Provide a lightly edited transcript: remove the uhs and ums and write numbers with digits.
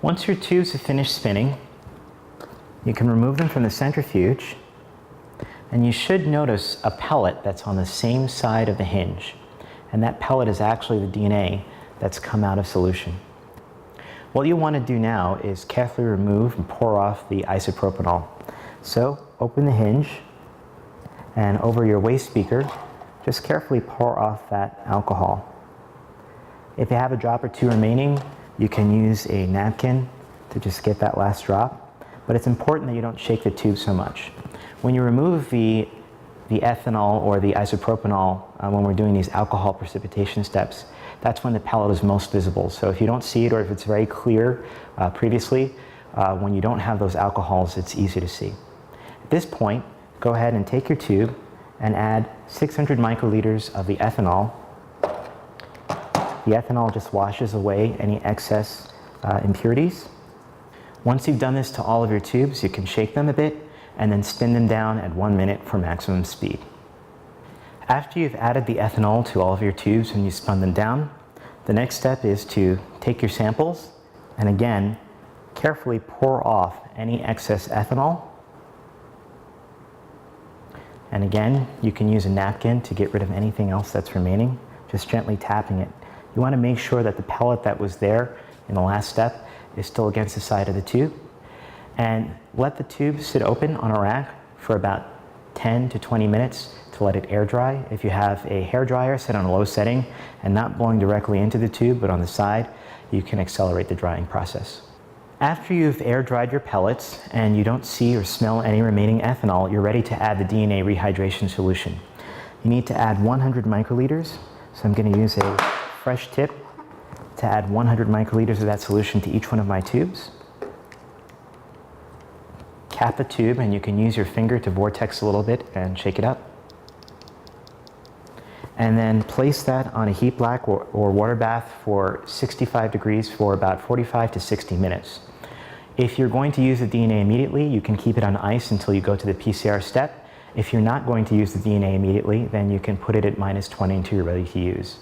Once your tubes have finished spinning, you can remove them from the centrifuge, and you should notice a pellet that's on the same side of the hinge. And that pellet is actually the DNA that's come out of solution. What you'll want to do now is carefully remove and pour off the isopropanol. So open the hinge, and over your waste beaker, just carefully pour off that alcohol. If you have a drop or two remaining, you can use a napkin to just get that last drop. But it's important that you don't shake the tube so much. When you remove the ethanol or the isopropanol, when we're doing these alcohol precipitation steps, that's when the pellet is most visible. So if you don't see it, or if it's very clear previously, when you don't have those alcohols, it's easy to see. At this point, go ahead and take your tube and add 600 microliters of the ethanol. The ethanol just washes away any excess impurities. Once you've done this to all of your tubes, you can shake them a bit and then spin them down at 1 minute for maximum speed. After you've added the ethanol to all of your tubes and you spun them down, the next step is to take your samples and again, carefully pour off any excess ethanol. And again, you can use a napkin to get rid of anything else that's remaining, just gently tapping it. You want to make sure that the pellet that was there in the last step is still against the side of the tube. And let the tube sit open on a rack for about 10 to 20 minutes to let it air dry. If you have a hair dryer set on a low setting and not blowing directly into the tube but on the side, you can accelerate the drying process. After you've air dried your pellets and you don't see or smell any remaining ethanol, you're ready to add the DNA rehydration solution. You need to add 100 microliters. So I'm going to use a fresh tip to add 100 microliters of that solution to each one of my tubes. Cap the tube, and you can use your finger to vortex a little bit and shake it up. And then place that on a heat black or water bath for 65 degrees for about 45 to 60 minutes. If you're going to use the DNA immediately, you can keep it on ice until you go to the PCR step. If you're not going to use the DNA immediately, then you can put it at -20 until you're ready to use.